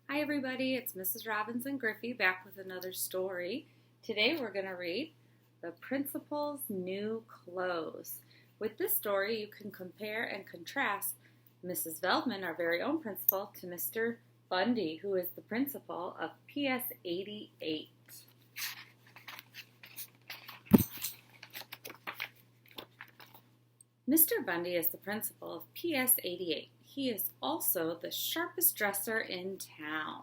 Hi everybody, it's Mrs. Robbins and Griffey back with another story. Today we're going to read The Principal's New Clothes. With this story you can compare and contrast Mrs. Veldman, our very own principal, to Mr. Bundy, who is the principal of PS 88. Mr. Bundy is the principal of PS 88. He is also the sharpest dresser in town.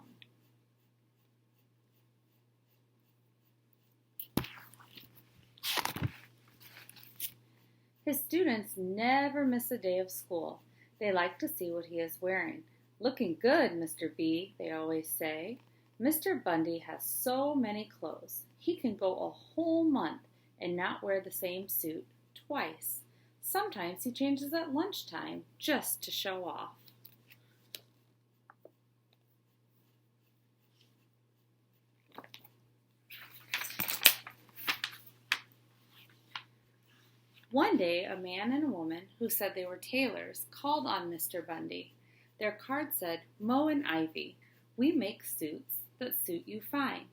His students never miss a day of school. They like to see what he is wearing. "Looking good, Mr. B," they always say. Mr. Bundy has so many clothes. He can go a whole month and not wear the same suit twice. Sometimes he changes at lunchtime just to show off. One day, a man and a woman who said they were tailors called on Mr. Bundy. Their card said, "Moe and Ivy, we make suits that suit you fine."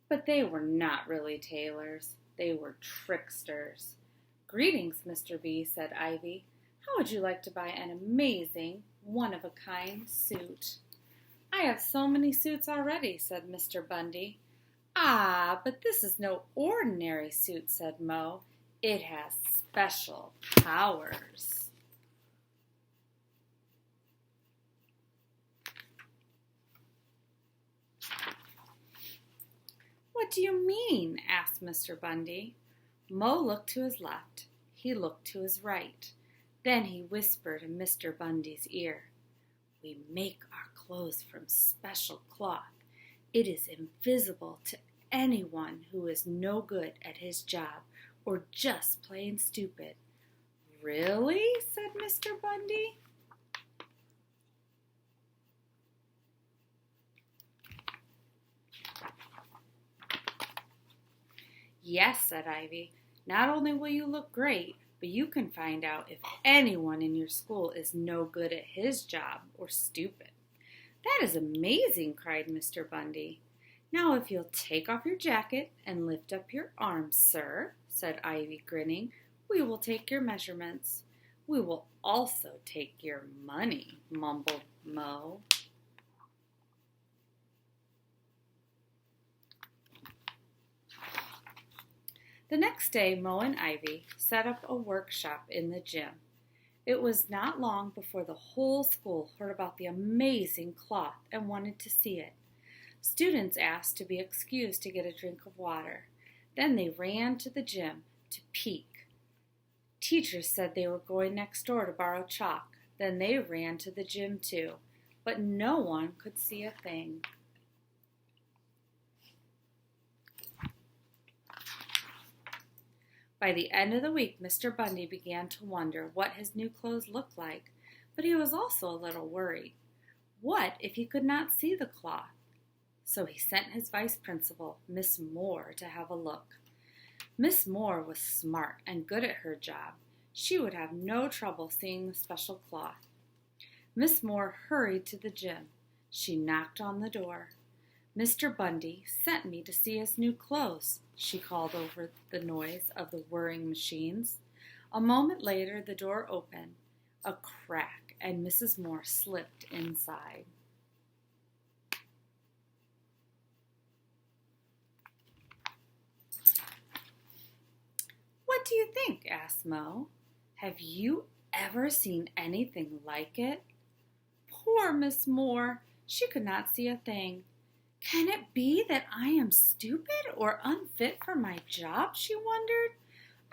But they were not really tailors. They were tricksters. "Greetings, Mr. B," said Ivy. "How would you like to buy an amazing, one-of-a-kind suit?" "I have so many suits already," said Mr. Bundy. "Ah, but this is no ordinary suit," said Moe. "It has special powers." "What do you mean?" asked Mr. Bundy. Moe looked to his left. He looked to his right. Then he whispered in Mr. Bundy's ear, "We make our clothes from special cloth. It is invisible to anyone who is no good at his job or just plain stupid." "Really?" said Mr. Bundy. "Yes," said Ivy. "Not only will you look great, but you can find out if anyone in your school is no good at his job or stupid." "That is amazing," cried Mr. Bundy. "Now if you'll take off your jacket and lift up your arms, sir," said Ivy, grinning, "we will take your measurements." "We will also take your money," mumbled Moe. The next day Moe and Ivy set up a workshop in the gym. It was not long before the whole school heard about the amazing cloth and wanted to see it. Students asked to be excused to get a drink of water. Then they ran to the gym to peek. Teachers said they were going next door to borrow chalk. Then they ran to the gym too. But no one could see a thing. By the end of the week, Mr. Bundy began to wonder what his new clothes looked like, but he was also a little worried. What if he could not see the cloth? So he sent his vice principal, Miss Moore, to have a look. Miss Moore was smart and good at her job. She would have no trouble seeing the special cloth. Miss Moore hurried to the gym. She knocked on the door. "Mr. Bundy sent me to see his new clothes," she called over the noise of the whirring machines. A moment later the door opened a crack and Mrs. Moore slipped inside. "What do you think?" asked Moe. "Have you ever seen anything like it?" Poor Miss Moore! She could not see a thing. "Can it be that I am stupid or unfit for my job?" she wondered.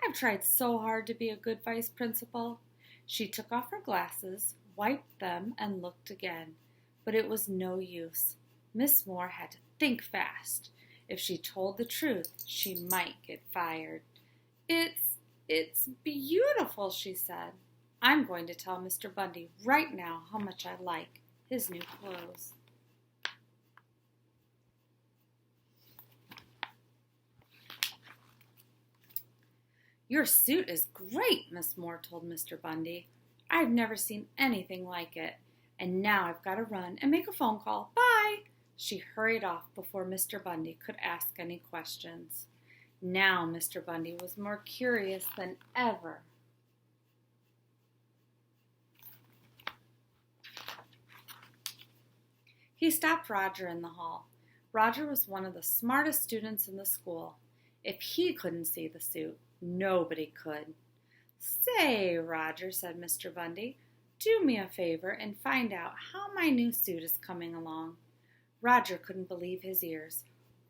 "I've tried so hard to be a good vice principal." She took off her glasses, wiped them, and looked again. But it was no use. Miss Moore had to think fast. If she told the truth, she might get fired. It's beautiful," she said. "I'm going to tell Mr. Bundy right now how much I like his new clothes." "Your suit is great," Miss Moore told Mr. Bundy. "I've never seen anything like it. And now I've got to run and make a phone call. Bye!" She hurried off before Mr. Bundy could ask any questions. Now Mr. Bundy was more curious than ever. He stopped Roger in the hall. Roger was one of the smartest students in the school. If he couldn't see the suit, nobody could. "Say, Roger," said Mr. Bundy, "do me a favor and find out how my new suit is coming along." Roger couldn't believe his ears.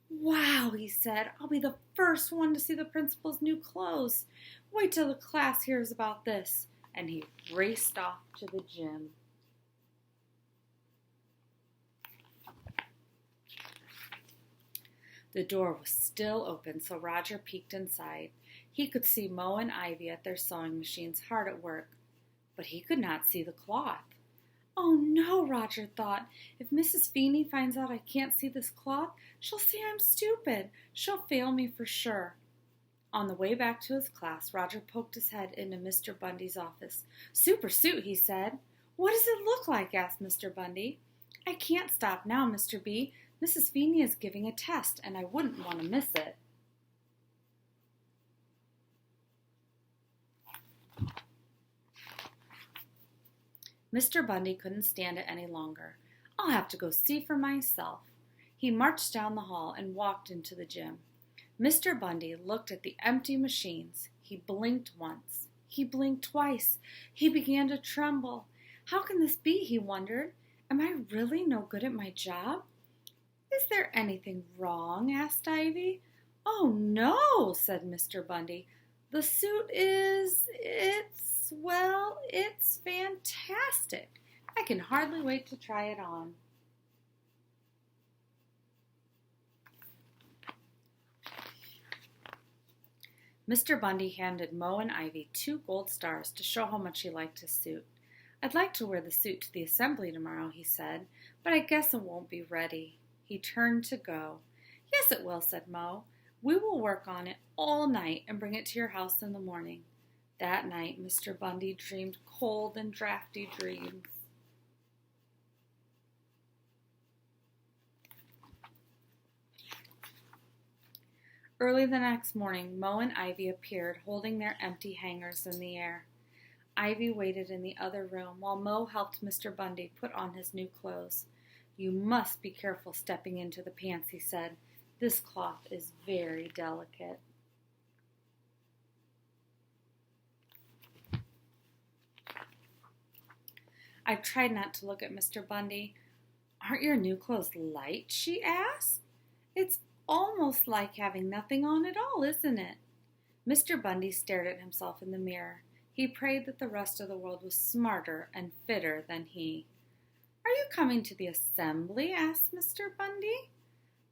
"Wow," he said, "I'll be the first one to see the principal's new clothes. Wait till the class hears about this." And he raced off to the gym. The door was still open, so Roger peeked inside. He could see Mo and Ivy at their sewing machines hard at work, but he could not see the cloth. "Oh no," Roger thought. "If Mrs. Feeney finds out I can't see this cloth, she'll say I'm stupid. She'll fail me for sure." On the way back to his class, Roger poked his head into Mr. Bundy's office. "Super suit," he said. "What does it look like?" asked Mr. Bundy. "I can't stop now, Mr. B. Mrs. Feeney is giving a test, and I wouldn't want to miss it." Mr. Bundy couldn't stand it any longer. "I'll have to go see for myself." He marched down the hall and walked into the gym. Mr. Bundy looked at the empty machines. He blinked once. He blinked twice. He began to tremble. "How can this be?" he wondered. "Am I really no good at my job?" "Is there anything wrong?" asked Ivy. "Oh, no," said Mr. Bundy. "The suit it's fantastic. I can hardly wait to try it on." Mr. Bundy handed Mo and Ivy 2 gold stars to show how much he liked his suit. "I'd like to wear the suit to the assembly tomorrow," he said, "but I guess it won't be ready." He turned to go. "Yes, it will," said Mo. "We will work on it all night and bring it to your house in the morning." That night, Mr. Bundy dreamed cold and drafty dreams. Early the next morning, Mo and Ivy appeared, holding their empty hangers in the air. Ivy waited in the other room while Mo helped Mr. Bundy put on his new clothes. "You must be careful stepping into the pants," he said. "This cloth is very delicate." I tried not to look at Mr. Bundy. "Aren't your new clothes light?" she asked. "It's almost like having nothing on at all, isn't it?" Mr. Bundy stared at himself in the mirror. He prayed that the rest of the world was smarter and fitter than he. "Are you coming to the assembly?" asked Mr. Bundy.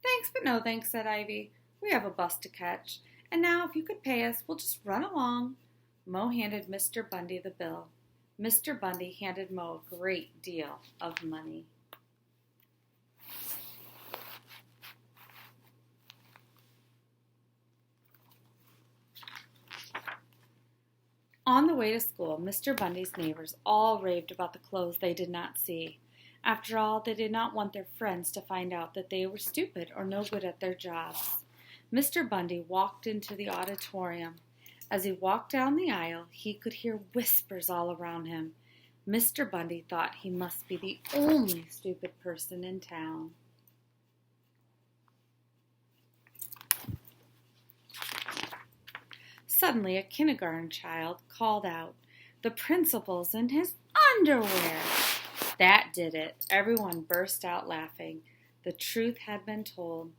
"Thanks, but no thanks," said Ivy. "We have a bus to catch. And now, if you could pay us, we'll just run along." Mo handed Mr. Bundy the bill. Mr. Bundy handed Mo a great deal of money. On the way to school, Mr. Bundy's neighbors all raved about the clothes they did not see. After all, they did not want their friends to find out that they were stupid or no good at their jobs. Mr. Bundy walked into the auditorium. As he walked down the aisle, he could hear whispers all around him. Mr. Bundy thought he must be the only stupid person in town. Suddenly, a kindergarten child called out, "The principal's in his underwear!" That did it. Everyone burst out laughing. The truth had been told.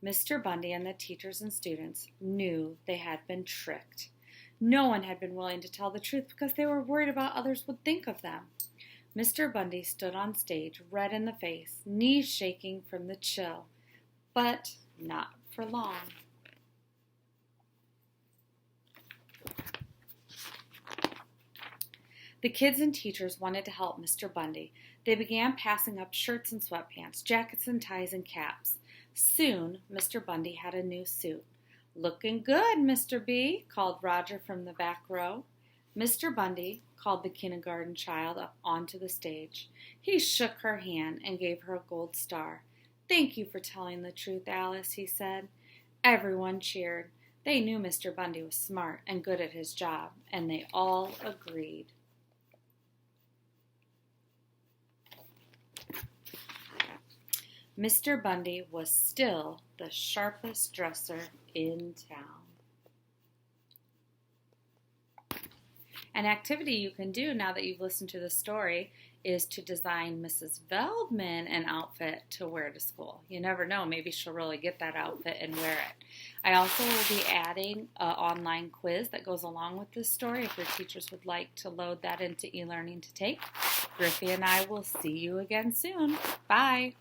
Mr. Bundy and the teachers and students knew they had been tricked. No one had been willing to tell the truth because they were worried about others would think of them. Mr. Bundy stood on stage, red in the face, knees shaking from the chill, but not for long. The kids and teachers wanted to help Mr. Bundy. They began passing up shirts and sweatpants, jackets and ties and caps. Soon, Mr. Bundy had a new suit. "Looking good, Mr. B," called Roger from the back row. "Mr. Bundy," called the kindergarten child up onto the stage. He shook her hand and gave her a gold star. "Thank you for telling the truth, Alice," he said. Everyone cheered. They knew Mr. Bundy was smart and good at his job, and they all agreed. Mr. Bundy was still the sharpest dresser in town. An activity you can do now that you've listened to the story is to design Mrs. Veldman an outfit to wear to school. You never know, maybe she'll really get that outfit and wear it. I also will be adding an online quiz that goes along with this story if your teachers would like to load that into e-learning to take. Griffey and I will see you again soon. Bye.